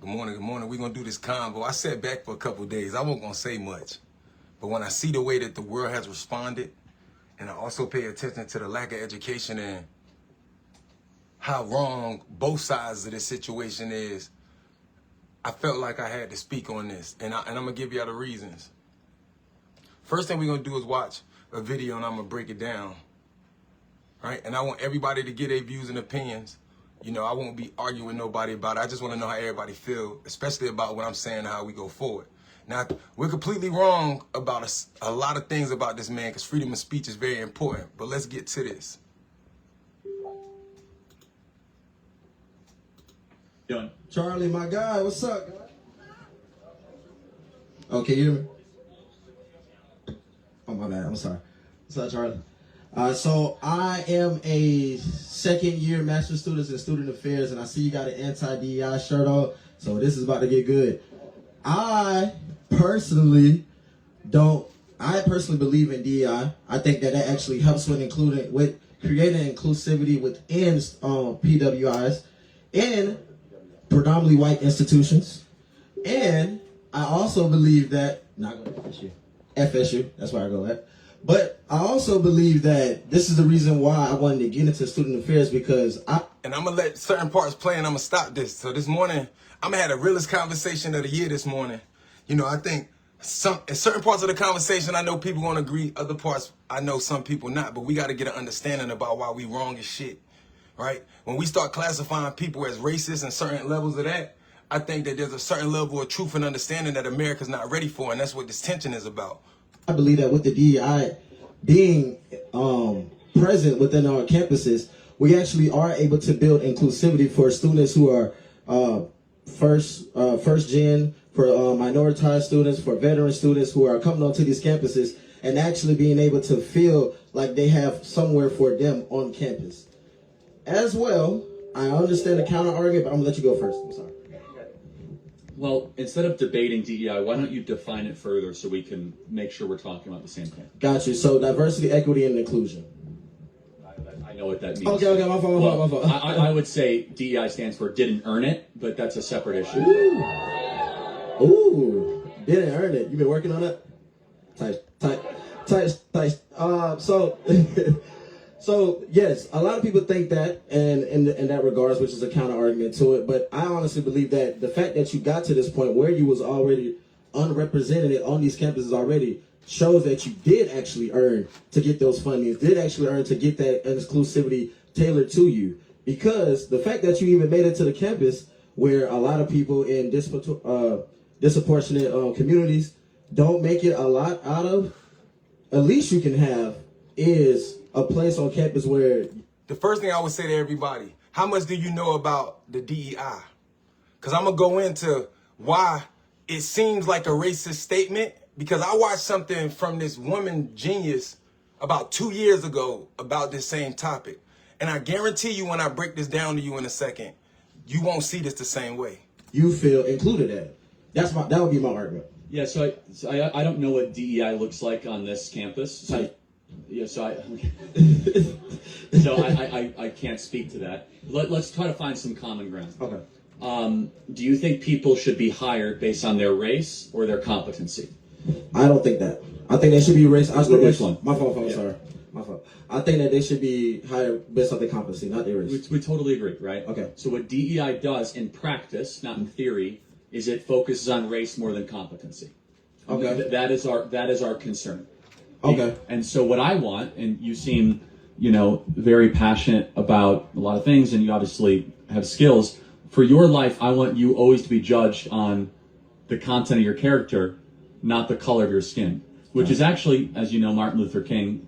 Good morning. We're going to do this convo. I sat back for a couple of days. I wasn't going to say much. But when I see the way that the world has responded, and I also pay attention to the lack of education and how wrong both sides of this situation is, I felt like I had to speak on this. And I'm going to give y'all the reasons. First thing we're going to do is watch a video, and I'm going to break it down. Right? And I want everybody to get their views and opinions. You know, I won't be arguing with nobody about it. I just want to know how everybody feel, especially about what I'm saying and how we go forward. Now, we're completely wrong about a lot of things about this man, because freedom of speech is very important. But let's get to this. Doing? Charlie, my guy, what's up? Oh, can you hear me? Oh, my bad. I'm sorry. What's up, Charlie? So I am a second-year master's student in student affairs, and I see you got an anti-DEI shirt on, so this is about to get good. I personally believe in DEI. I think that actually helps with creating inclusivity within PWIs in predominantly white institutions. And I also believe that, not going to FSU, that's where I go at. But I also believe that this is the reason why I wanted to get into student affairs, because And I'm going to let certain parts play, and I'm going to stop this. So this morning, I'm going to have the realest conversation of the year this morning. You know, I think in certain parts of the conversation, I know people going to agree. Other parts, I know some people not. But we got to get an understanding about why we wrong as shit, right? When we start classifying people as racist and certain levels of that, I think that there's a certain level of truth and understanding that America's not ready for, and that's what this tension is about. I believe that with the DEI being present within our campuses, we actually are able to build inclusivity for students who are first gen, for minoritized students, for veteran students who are coming onto these campuses and actually being able to feel like they have somewhere for them on campus. As well, I understand the counter argument, but I'm gonna let you go first. I'm sorry. Well, instead of debating DEI, why don't you define it further so we can make sure we're talking about the same thing? Got you. So diversity, equity, and inclusion. I know what that means. Okay, my fault. I would say DEI stands for didn't earn it, but that's a separate issue. Ooh, didn't earn it. You been working on it? Tight. So yes, a lot of people think that, and in that regards, which is a counter argument to it. But I honestly believe that the fact that you got to this point where you was already unrepresented on these campuses already shows that you did actually earn to get those fundings, did actually earn to get that exclusivity tailored to you. Because the fact that you even made it to the campus where a lot of people in disproportionate communities don't make it a lot out of, at least you can have is a place on campus where... The first thing I would say to everybody, how much do you know about the DEI? Because I'm going to go into why it seems like a racist statement, because I watched something from this woman genius about 2 years ago about this same topic. And I guarantee you when I break this down to you in a second, you won't see this the same way. You feel included in it. That would be my argument. Yeah, so I don't know what DEI looks like on this campus. So I can't speak to that. Let's try to find some common ground. Okay. Do you think people should be hired based on their race or their competency? I don't think that. I think they should be race. Which one? My fault. Sorry. My fault. I think that they should be hired based on their competency, not their race. We totally agree, right? Okay. So what DEI does in practice, not in theory, is it focuses on race more than competency. Okay. That is our concern. Okay. And so what I want, and you seem, very passionate about a lot of things, and you obviously have skills. For your life, I want you always to be judged on the content of your character, not the color of your skin. Which is actually, as you know, Martin Luther King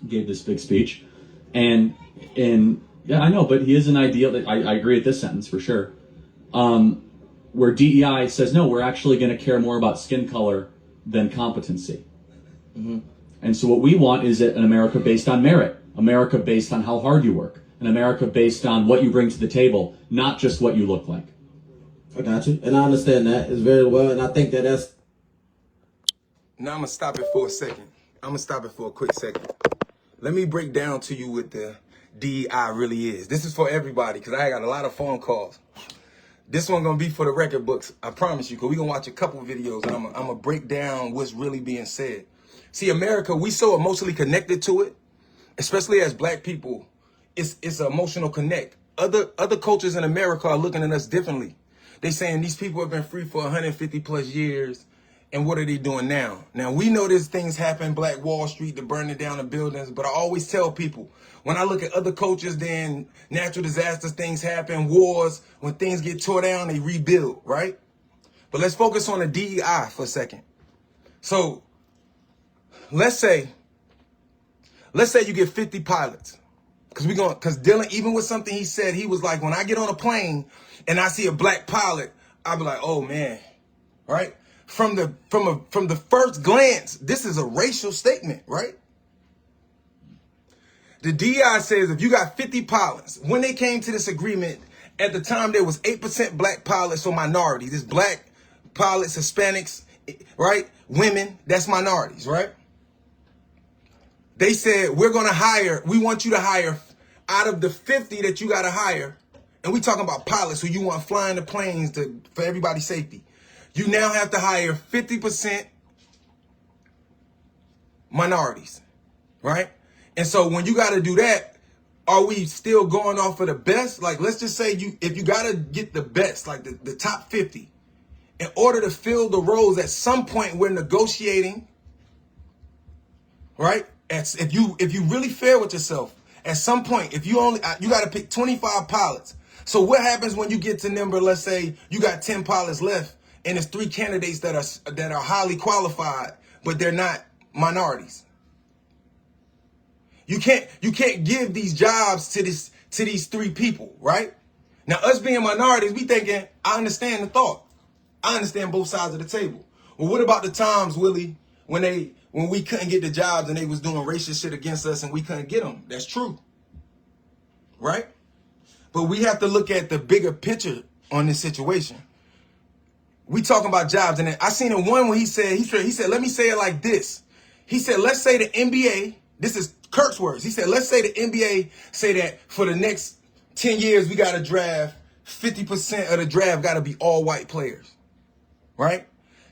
gave this big speech. And yeah, I know, but he is an ideal. I agree with this sentence for sure. Where DEI says, no, we're actually going to care more about skin color than competency. Mm-hmm. And so what we want is an America based on merit, America based on how hard you work, an America based on what you bring to the table, not just what you look like. I got you. And I understand that. It's very well. And I think that's... Now I'm going to stop it for a second. I'm going to stop it for a quick second. Let me break down to you what the DEI really is. This is for everybody because I got a lot of phone calls. This one gonna be for the record books. I promise you, because we're gonna watch a couple of videos and I'm gonna break down what's really being said. See, America, we so emotionally connected to it, especially as black people. It's an emotional connect. Other cultures in America are looking at us differently. They saying these people have been free for 150 plus years. And what are they doing now? Now, we know there's things happen, Black Wall Street, the burning down of buildings. But I always tell people, when I look at other cultures, then natural disasters, things happen, wars, when things get tore down, they rebuild, right? But let's focus on the DEI for a second. So let's say you get 50 pilots. Because Dylan, even with something he said, he was like, when I get on a plane and I see a black pilot, I'll be like, oh man, right? From the first glance, this is a racial statement, right? The DEI says if you got 50 pilots, when they came to this agreement, at the time there was 8% black pilots or minorities. It's black pilots, Hispanics, right? Women, that's minorities, right? They said, we want you to hire out of the 50 that you got to hire. And we talking about pilots who you want flying the planes for everybody's safety. You now have to hire 50% minorities, right? And so when you got to do that, are we still going off of the best? Like, let's just say if you got to get the best, like the top 50, in order to fill the roles, at some point we're negotiating, right? If you really fair with yourself, at some point, you got to pick 25 pilots. So what happens when you get to number, let's say you got 10 pilots left, and it's 3 candidates that are highly qualified, but they're not minorities. You can't give these jobs to these 3 people, right? Now, us being minorities, we thinking, I understand the thought. I understand both sides of the table. Well, what about the times, Willie, when we couldn't get the jobs and they was doing racist shit against us and we couldn't get them? That's true, right? But we have to look at the bigger picture on this situation. We talking about jobs, and I seen a one where he said, let me say it like this. He said, let's say the NBA, this is Kirk's words. He said, let's say the NBA say that for the next 10 years, we got to draft 50% of the draft got to be all white players, right?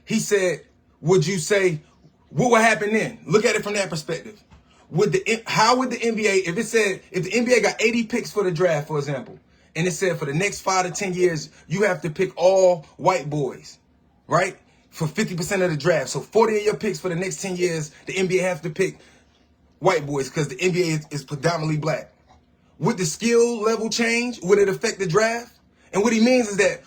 He said, would you say, what would happen then? Look at it from that perspective. How would the NBA, if the NBA got 80 picks for the draft, for example, and it said for the next 5 to 10 years, you have to pick all white boys, right? For 50% of the draft. So 40 of your picks for the next 10 years, the NBA has to pick white boys because the NBA is predominantly black. Would the skill level change? Would it affect the draft? And what he means is that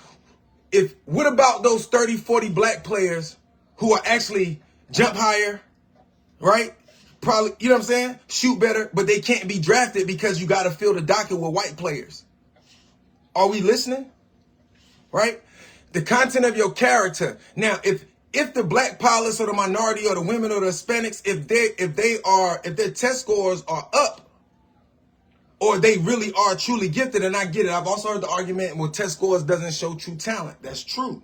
what about those 30, 40 black players who are actually jump higher, right? Probably, you know what I'm saying? Shoot better, but they can't be drafted because you got to fill the docket with white players. Are we listening? Right? The content of your character. Now, if the black pilots or the minority or the women or the Hispanics, if their test scores are up, or they really are truly gifted, and I get it. I've also heard the argument, well, test scores doesn't show true talent. That's true.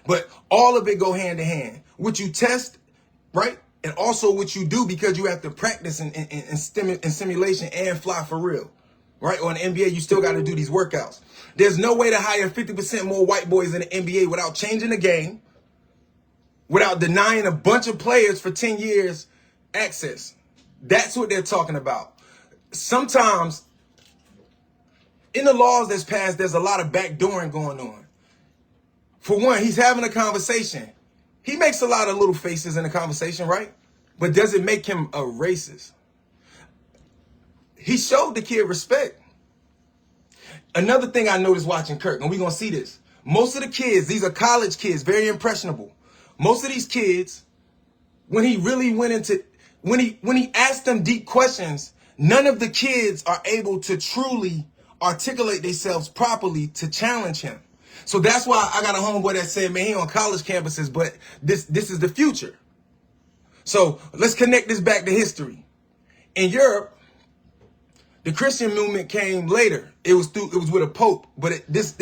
But all of it go hand in hand. What you test, right? And also what you do, because you have to practice in simulation and fly for real. Right? Or in the NBA, you still got to do these workouts. There's no way to hire 50% more white boys in the NBA without changing the game, without denying a bunch of players for 10 years access. That's what they're talking about. Sometimes in the laws that's passed, there's a lot of backdooring going on. For one, he's having a conversation. He makes a lot of little faces in the conversation, right? But does it make him a racist? He showed the kid respect. Another thing I noticed watching Kirk, and we're going to see this. Most of the kids, these are college kids, very impressionable. Most of these kids, when he asked them deep questions, none of the kids are able to truly articulate themselves properly to challenge him. So that's why I got a homeboy that said, man, he on college campuses, but this is the future. So let's connect this back to history. In Europe, the Christian movement came later. It was with a pope, but this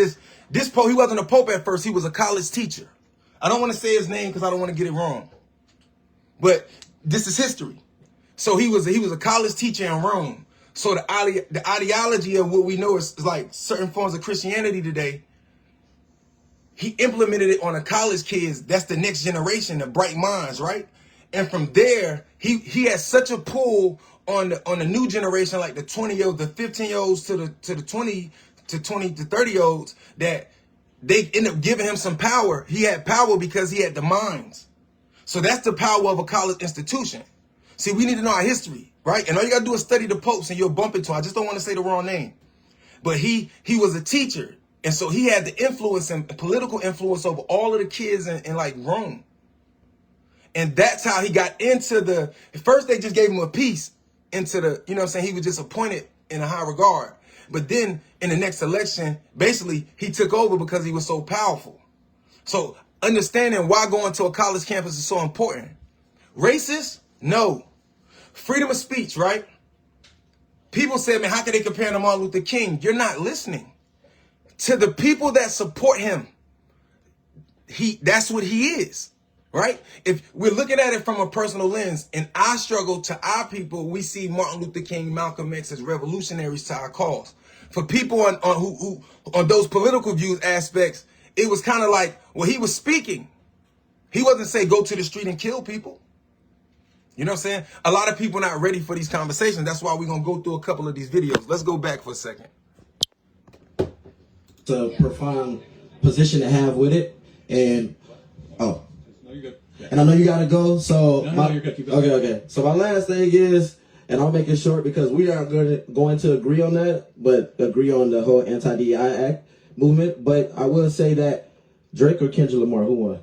pope, he wasn't a pope at first. He was a college teacher. I don't want to say his name because I don't want to get it wrong. But this is history. So he was a college teacher in Rome. So the ideology of what we know is like certain forms of Christianity today he implemented it on the college kids. That's the next generation, the bright minds, right? And from there, he had such a pull on the new generation, like the 20-year-olds, the 15-year-olds to the 20 to 30-year-olds, that they end up giving him some power. He had power because he had the minds. So that's the power of a college institution. See, we need to know our history, right? And all you got to do is study the popes and you'll bump into him. I just don't want to say the wrong name. But he was a teacher. And so he had the influence and political influence over all of the kids in like Rome. And that's how he got into at first they just gave him a piece into you know what I'm saying? He was just appointed in a high regard. But then in the next election, basically he took over because he was so powerful. So understanding why going to a college campus is so important. Racist? No. Freedom of speech, right? People say, man, how can they compare him to Martin Luther King? You're not listening. To the people that support him, that's what he is, right? If we're looking at it from a personal lens, and I struggle to our people, we see Martin Luther King, Malcolm X as revolutionaries to our cause. For people on those political views aspects, it was kind of like, well, he was speaking. He wasn't saying go to the street and kill people. You know what I'm saying? A lot of people are not ready for these conversations. That's why we're going to go through a couple of these videos. Let's go back for a second. It's a profound position to have with it. And, No, you're good. Yeah. and I know you got to go. So, No, you're good. Keep going. Okay. So my last thing is, and I'll make it short because we aren't going to agree on that, but agree on the whole anti-DEI act movement. But I will say that Drake or Kendrick Lamar, who won?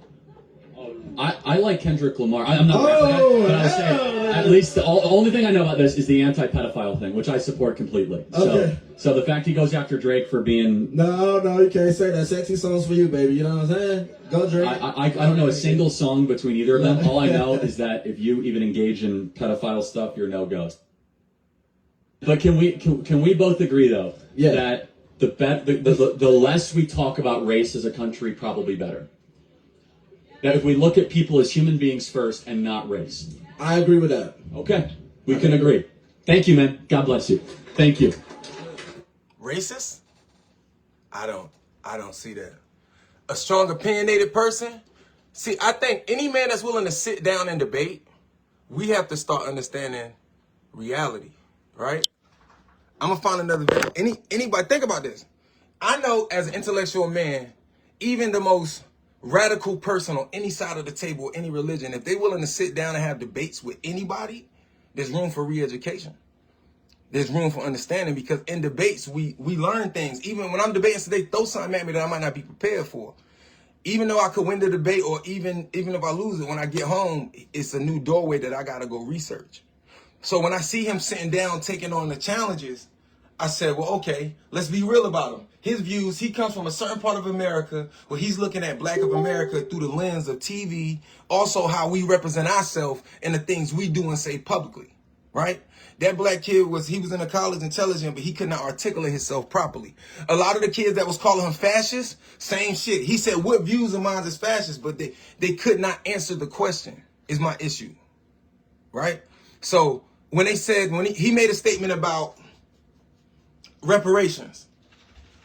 I like Kendrick Lamar. I'm not a rap guy, but I would say at least the only thing I know about this is the anti-pedophile thing, which I support completely. Okay. So the fact he goes after Drake for being... No, you can't say that. Sexy songs for you, baby. You know what I'm saying? Go, Drake. I don't know a single song between either of them. All I know is that if you even engage in pedophile stuff, you're no-go. But can we both agree, though, that the less we talk about race as a country, probably better? That if we look at people as human beings first and not race. I agree with that. Okay. We can agree. Thank you, man. God bless you. Thank you. Racist? I don't see that. A strong opinionated person? See, I think any man that's willing to sit down and debate, we have to start understanding reality, right? I'm gonna find another video. Anybody think about this. I know as an intellectual man, even the most radical person on any side of the table, any religion, if they're willing to sit down and have debates with anybody, there's room for re-education. There's room for understanding, because in debates, we learn things. Even when I'm debating, so they throw something at me that I might not be prepared for. Even though I could win the debate, or even if I lose it, when I get home, it's a new doorway that I gotta go research. So when I see him sitting down, taking on the challenges, I said, well, okay, let's be real about him. His views, he comes from a certain part of America where he's looking at Black of America through the lens of TV, also how we represent ourselves and the things we do and say publicly, right? That black kid he was in a college intelligent, but he could not articulate himself properly. A lot of the kids that was calling him fascist, same shit. He said, what views of mine is fascist, but they could not answer the question, is my issue, right? So when he made a statement about reparations,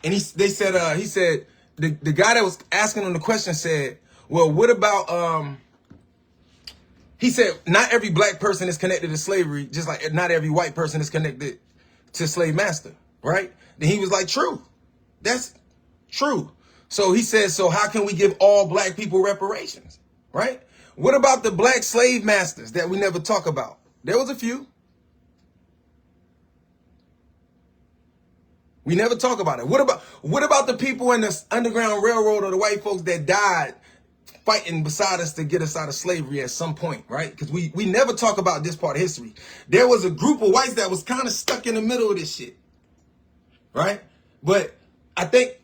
and he said the guy that was asking him the question said, well, what about he said not every black person is connected to slavery, just like not every white person is connected to slave master, right? Then he was like, true, that's true. So he said, so how can we give all black people reparations, right? What about the black slave masters that we never talk about? There was a few. We never talk about it. What about the people in the Underground Railroad, or the white folks that died fighting beside us to get us out of slavery at some point, right? Because we never talk about this part of history. There was a group of whites that was kind of stuck in the middle of this shit, right? But I think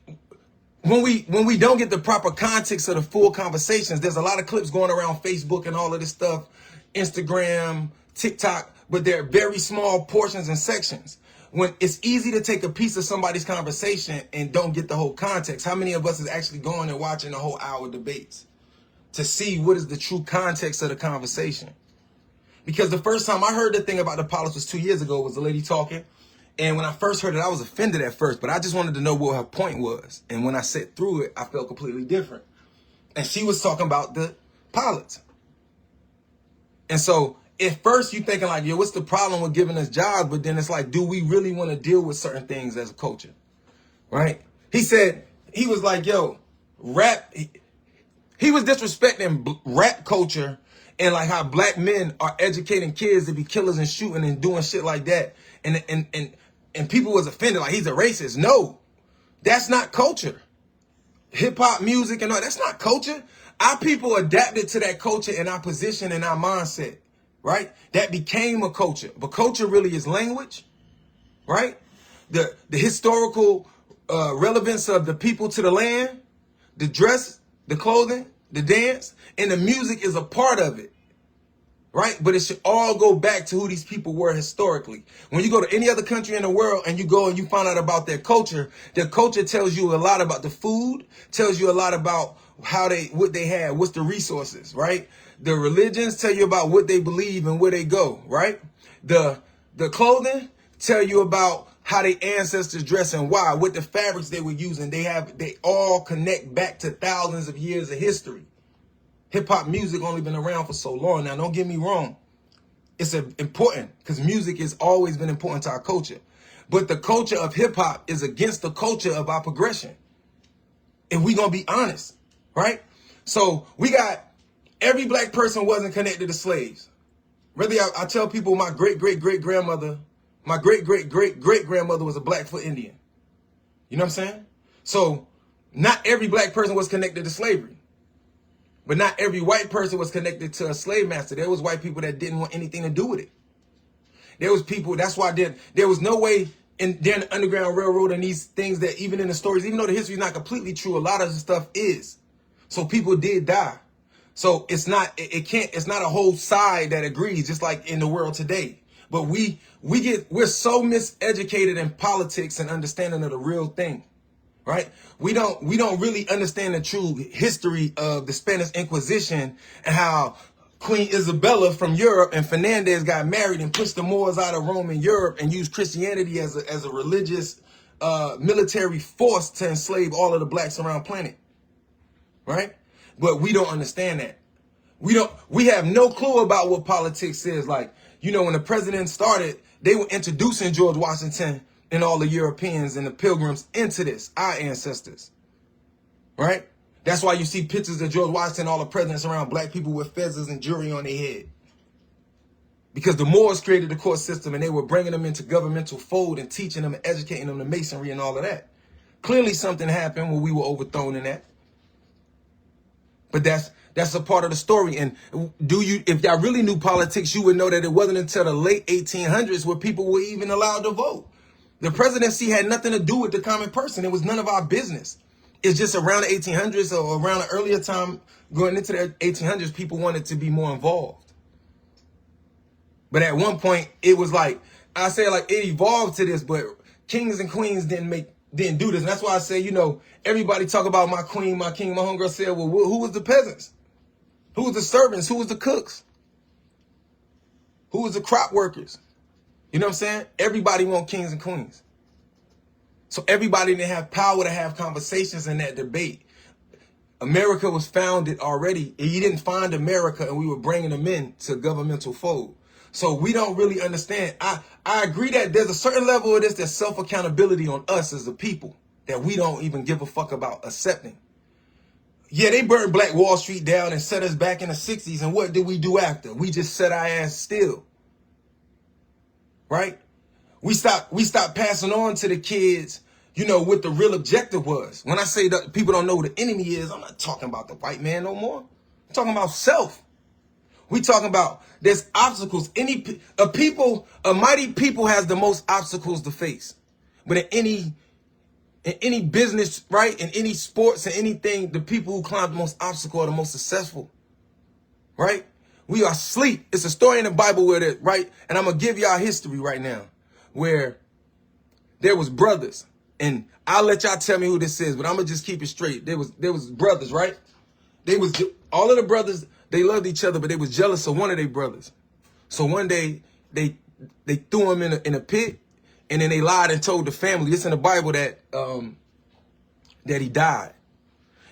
when we don't get the proper context of the full conversations, there's a lot of clips going around Facebook and all of this stuff, Instagram, TikTok, but they're very small portions and sections. When it's easy to take a piece of somebody's conversation and don't get the whole context. How many of us is actually going and watching the whole hour debates to see what is the true context of the conversation? Because the first time I heard the thing about the politics was 2 years ago. Was the lady talking, And when I first heard it, I was offended at first, but I just wanted to know what her point was. And when I sat through it, I felt completely different. And she was talking about the pilots. And so at first you thinking like, yo, what's the problem with giving us jobs? But then it's like, do we really want to deal with certain things as a culture? Right? He said, he was like, yo, rap. He was disrespecting rap culture and like how black men are educating kids to be killers and shooting and doing shit like that. And people was offended, like he's a racist. No, that's not culture. Hip hop music and all, that's not culture. Our people adapted to that culture and our position and our mindset, right? That became a culture. But culture really is language, right? The historical relevance of the people to the land, the dress, the clothing, the dance, and the music is a part of it. Right? But it should all go back to who these people were historically. When you go to any other country in the world and you go and you find out about their culture tells you a lot about the food, tells you a lot about what they had, what's the resources, right? The religions tell you about what they believe and where they go, right? The clothing tell you about how their ancestors dress and why, what the fabrics they were using. They all connect back to thousands of years of history. Hip hop music only been around for so long. Now, don't get me wrong. It's important because music has always been important to our culture. But the culture of hip hop is against the culture of our progression. If we gonna be honest, right? So we got every black person wasn't connected to slaves. Really, I tell people my great-great-great-grandmother, my great-great-great-great-grandmother was a Blackfoot Indian. You know what I'm saying? So not every black person was connected to slavery. But not every white person was connected to a slave master. There was white people that didn't want anything to do with it. There was people, that's why there was no way during the Underground Railroad and these things that even in the stories, even though the history is not completely true, a lot of the stuff is. So people did die. So it's not a whole side that agrees, just like in the world today. But we're so miseducated in politics and understanding of the real thing. Right? We don't really understand the true history of the Spanish Inquisition and how Queen Isabella from Europe and Fernandez got married and pushed the Moors out of Rome and Europe and used Christianity as a religious military force to enslave all of the blacks around the planet. Right? But we don't understand that. We have no clue about what politics is. Like, when the president started, they were introducing George Washington and all the Europeans and the pilgrims into this, our ancestors, right? That's why you see pictures of George Washington, all the presidents around black people with feathers and jewelry on their head. Because the Moors created the court system and they were bringing them into governmental fold and teaching them and educating them the masonry and all of that. Clearly something happened when we were overthrown in that. But that's a part of the story. And if y'all really knew politics, you would know that it wasn't until the late 1800s where people were even allowed to vote. The presidency had nothing to do with the common person. It was none of our business. It's just around the 1800s or around the earlier time going into the 1800s, people wanted to be more involved. But at one point, it was like, I say like it evolved to this, but kings and queens didn't do this. And that's why I say, everybody talk about my queen, my king. My homegirl said, well, who was the peasants? Who was the servants? Who was the cooks? Who was the crop workers? You know what I'm saying? Everybody want kings and queens. So everybody didn't have power to have conversations in that debate. America was founded already. And you didn't find America and we were bringing them in to governmental fold. So we don't really understand. I agree that there's a certain level of this that's self-accountability on us as a people that we don't even give a fuck about accepting. Yeah, they burned Black Wall Street down and set us back in the 60s. And what did we do after? We just set our ass still. Right? We stopped passing on to the kids, what the real objective was. When I say that people don't know who the enemy is, I'm not talking about the white man no more. I'm talking about self. We talking about there's obstacles. A mighty people has the most obstacles to face. But in any business, right? In any sports and anything, the people who climb the most obstacle are the most successful. Right? We are asleep. It's a story in the Bible where that, right? And I'm going to give y'all history right now where there was brothers. And I'll let y'all tell me who this is, but I'm going to just keep it straight. There was brothers, right? All of the brothers, they loved each other, but they was jealous of one of their brothers. So one day they threw him in a pit And then they lied and told the family, this in the Bible, that he died.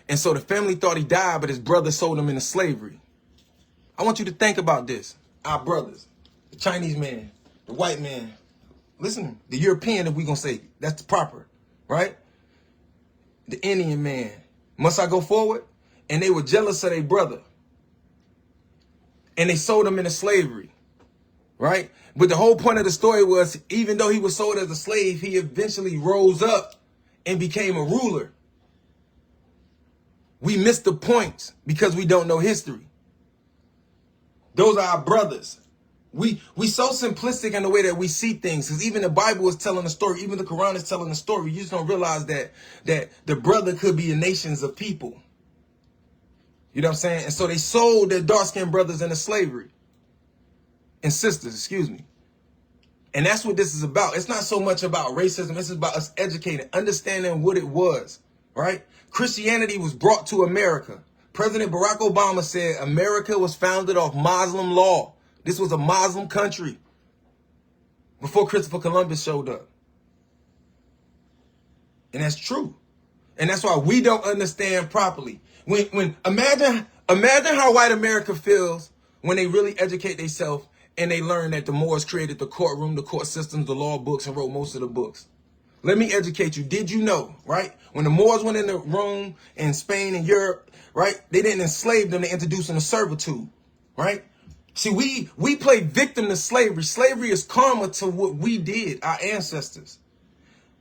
And so the family thought he died, but his brother sold him into slavery. I want you to think about this. Our brothers, the Chinese man, the white man, listen, the European, if we're going to say, that's the proper, right? The Indian man. Must I go forward? And they were jealous of their brother. And they sold him into slavery, right? But the whole point of the story was, even though he was sold as a slave, he eventually rose up and became a ruler. We miss the points because we don't know history. Those are our brothers. We so simplistic in the way that we see things, because even the Bible is telling a story. Even the Quran is telling a story. You just don't realize that the brother could be the nations of people. You know what I'm saying? And so they sold their dark-skinned brothers into slavery. And sisters, excuse me. And that's what this is about. It's not so much about racism. This is about us educating, understanding what it was, right? Christianity was brought to America. President Barack Obama said America was founded off Muslim law. This was a Muslim country before Christopher Columbus showed up. And that's true. And that's why we don't understand properly. When imagine how white America feels when they really educate themselves and they learn that the Moors created the courtroom, the court systems, the law books, and wrote most of the books. Let me educate you. Did you know, right? When the Moors went into Rome and Spain and Europe, right? They didn't enslave them. They introduced them to servitude, right? See, we play victim to slavery. Slavery is karma to what we did, our ancestors.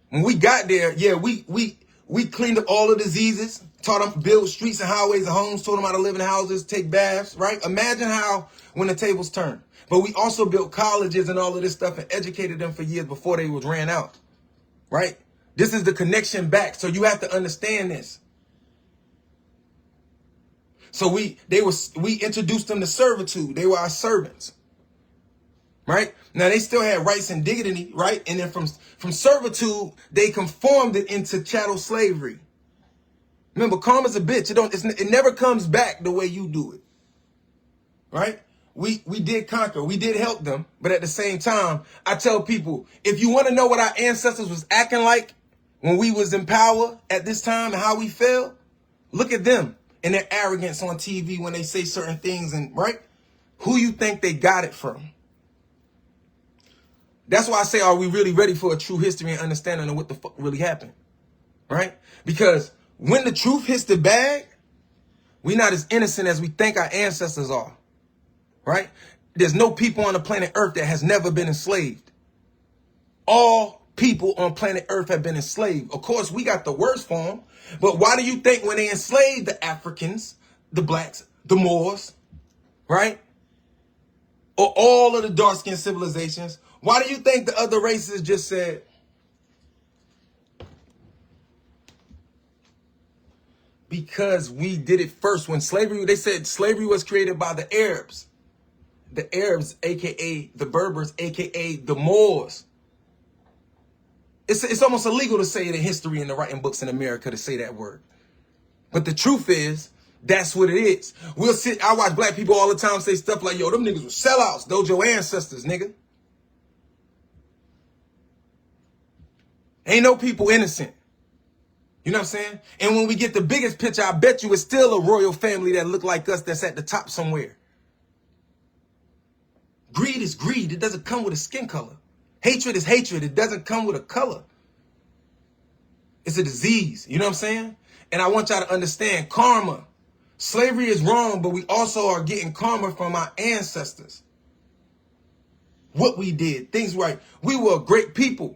When we got there, yeah, we cleaned up all the diseases, taught them to build streets and highways and homes, told them how to live in houses, take baths, right? Imagine how when the tables turned. But we also built colleges and all of this stuff and educated them for years before they was ran out, right? This is the connection back. So you have to understand this. So we introduced them to servitude. They were our servants, right? Now they still had rights and dignity, right? And then from servitude, they conformed it into chattel slavery. Remember, karma's a bitch. It never comes back the way you do it, right? We did conquer. We did help them. But at the same time, I tell people, if you want to know what our ancestors was acting like when we was in power at this time and how we felt, look at them and their arrogance on TV when they say certain things, and right? Who you think they got it from? That's why I say, are we really ready for a true history and understanding of what the fuck really happened? Right? Because when the truth hits the bag, we're not as innocent as we think our ancestors are. Right? There's no people on the planet Earth that has never been enslaved. All people on planet Earth have been enslaved. Of course, we got the worst form. But why do you think when they enslaved the Africans, the blacks, the Moors, right? Or all of the dark-skinned civilizations, why do you think the other races just said, because we did it first? When slavery, they said slavery was created by the Arabs. The Arabs, a.k.a. the Berbers, a.k.a. the Moors. It's almost illegal to say it in history and the writing books in America to say that word. But the truth is, that's what it is. I watch black people all the time say stuff like, yo, them niggas were sellouts. Those your ancestors, nigga. Ain't no people innocent. You know what I'm saying? And when we get the biggest picture, I bet you it's still a royal family that look like us that's at the top somewhere. Greed is greed. It doesn't come with a skin color. Hatred is hatred. It doesn't come with a color. It's a disease. You know what I'm saying? And I want y'all to understand karma. Slavery is wrong, but we also are getting karma from our ancestors. What we did, things right. We were great people,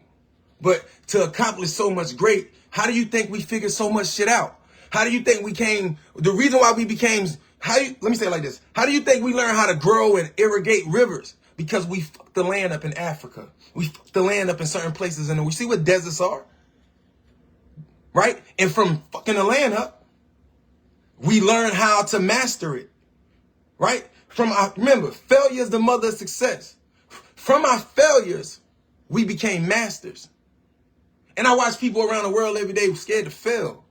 but to accomplish so much great, how do you think we figured so much shit out? How do you think we came, the reason why we became, let me say it like this. How do you think we learned how to grow and irrigate rivers? Because we fucked the land up in Africa. We fucked the land up in certain places. And we see what deserts are. Right? And from fucking the land up, we learn how to master it. Right? Remember, failure is the mother of success. From our failures, we became masters. And I watch people around the world every day scared to fail.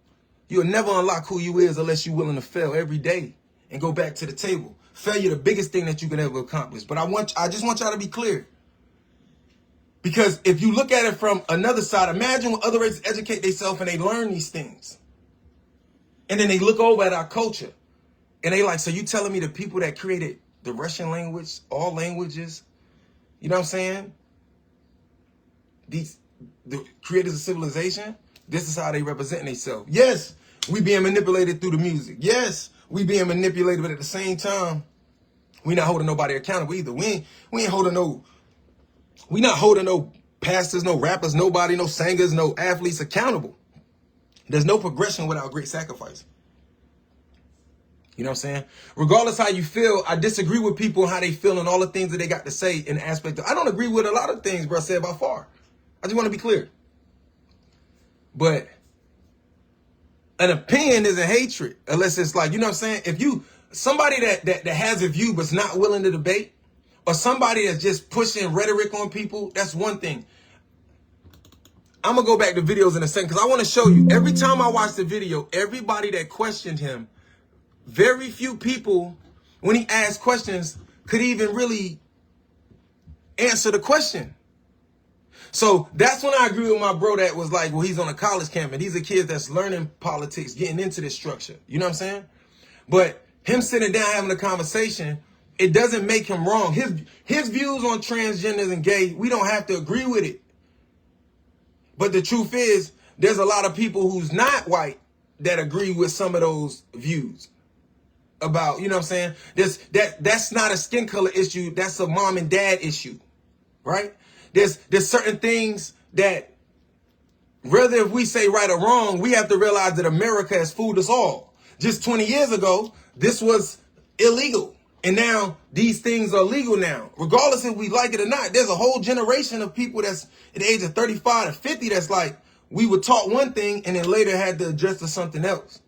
You'll never unlock who you is unless you're willing to fail every day and go back to the table. Failure, the biggest thing that you can ever accomplish. But I just want y'all to be clear. Because if you look at it from another side, imagine when other races educate themselves and they learn these things. And then they look over at our culture and they like, so you telling me the people that created the Russian language, all languages, you know what I'm saying? The creators of civilization, this is how they represent themselves. Yes, we being manipulated through the music. Yes, we being manipulated, but at the same time, we not holding nobody accountable either. We not holding no pastors, no rappers, nobody, no singers, no athletes accountable. There's no progression without great sacrifice. You know what I'm saying? Regardless how you feel, I disagree with people and how they feel and all the things that they got to say in the aspect of, I don't agree with a lot of things bro said by far. I just want to be clear. But an opinion isn't hatred unless it's like, you know what I'm saying? If you, somebody that has a view but's not willing to debate, or somebody that's just pushing rhetoric on people, that's one thing. I'm going to go back to videos in a second because I want to show you. Every time I watch the video, everybody that questioned him, very few people, when he asked questions, could even really answer the question. So that's when I agree with my bro that was like, well, he's on a college campus. These are kids that's learning politics, getting into this structure. You know what I'm saying? But him sitting down having a conversation, it doesn't make him wrong. His views on transgenders and gay, we don't have to agree with it. But the truth is, there's a lot of people who's not white that agree with some of those views about, you know what I'm saying? That's not a skin color issue. That's a mom and dad issue, right? There's certain things that, whether if we say right or wrong, we have to realize that America has fooled us all. Just 20 years ago, this was illegal. And now these things are legal now. Regardless if we like it or not, there's a whole generation of people that's at the age of 35 to 50 that's like, we were taught one thing and then later had to adjust to something else.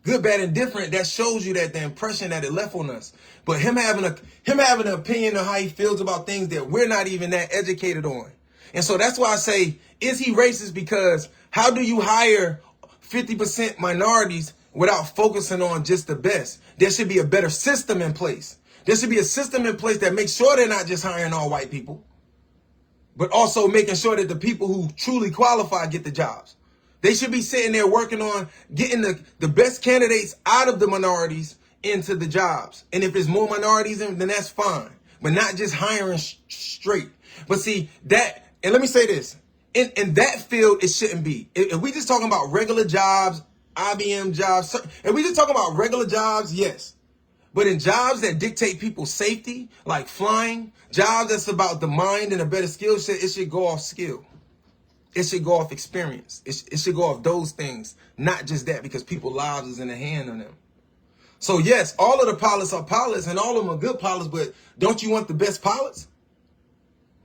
Good, bad, and different, that shows you that the impression that it left on us. But him having an opinion on how he feels about things that we're not even that educated on. And so that's why I say, is he racist? Because how do you hire 50% minorities without focusing on just the best? There should be a better system in place. There should be a system in place that makes sure they're not just hiring all white people, but also making sure that the people who truly qualify get the jobs. They should be sitting there working on getting the best candidates out of the minorities into the jobs. And if there's more minorities, then that's fine. But not just hiring straight. But see, that, and let me say this, in that field, it shouldn't be. If we just talking about regular jobs, IBM jobs, if we just talking about regular jobs, yes. But in jobs that dictate people's safety, like flying, jobs that's about the mind and a better skill set, it should go off skill. It should go off experience. It should go off those things, not just that, because people's lives is in the hand of them. So yes, all of the pilots are pilots and all of them are good pilots, but don't you want the best pilots?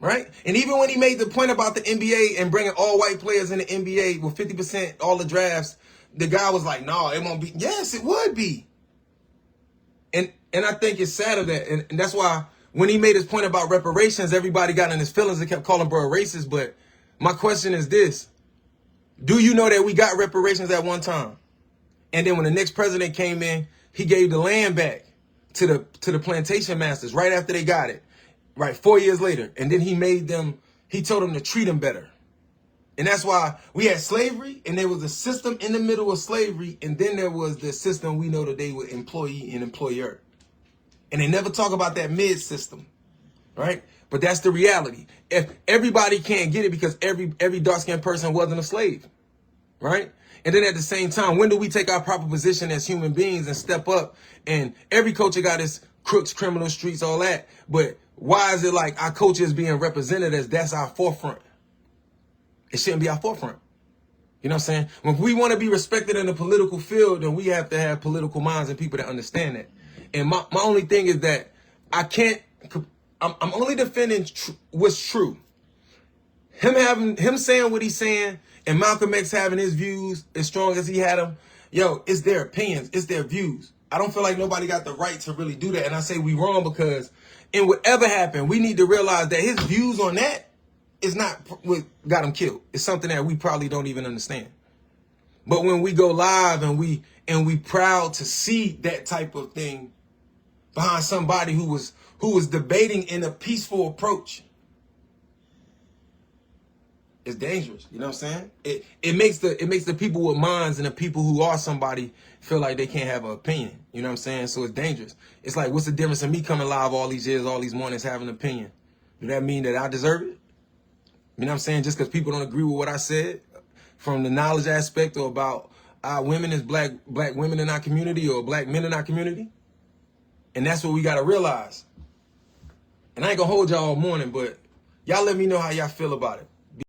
Right? And even when he made the point about the NBA and bringing all white players in the NBA with 50% all the drafts, the guy was like, no, it won't be. Yes, it would be. And I think it's sad of that. And that's why when he made his point about reparations, everybody got in his feelings and kept calling bro a racist. But my question is this. Do you know that we got reparations at one time? And then when the next president came in, he gave the land back to the plantation masters right after they got it. Right, 4 years later. And then he told them to treat them better. And that's why we had slavery, and there was a system in the middle of slavery, and then there was the system we know today with employee and employer. And they never talk about that mid system, right? But that's the reality. If everybody can't get it because every dark-skinned person wasn't a slave, right? And then at the same time, when do we take our proper position as human beings and step up? And every culture got its crooks, criminals, streets, all that. But why is it like our culture is being represented as that's our forefront? It shouldn't be our forefront. You know what I'm saying? When we want to be respected in the political field, then we have to have political minds and people that understand that. And my only thing is that I'm only defending what's true. Him saying what he's saying and Malcolm X having his views as strong as he had them, yo, it's their opinions, it's their views. I don't feel like nobody got the right to really do that. And I say we wrong because in whatever happened, we need to realize that his views on that is not what got him killed. It's something that we probably don't even understand. But when we go live and we proud to see that type of thing behind somebody who was debating in a peaceful approach, It's dangerous. You know what I'm saying? It makes the people with minds and the people who are somebody feel like they can't have an opinion. You know what I'm saying? So it's dangerous. It's like, what's the difference in me coming live all these years, all these mornings, having an opinion? Do that mean that I deserve it? You know what I'm saying? Just because people don't agree with what I said from the knowledge aspect or about our women as black women in our community or black men in our community. And that's what we got to realize. And I ain't going to hold y'all all morning, but y'all let me know how y'all feel about it.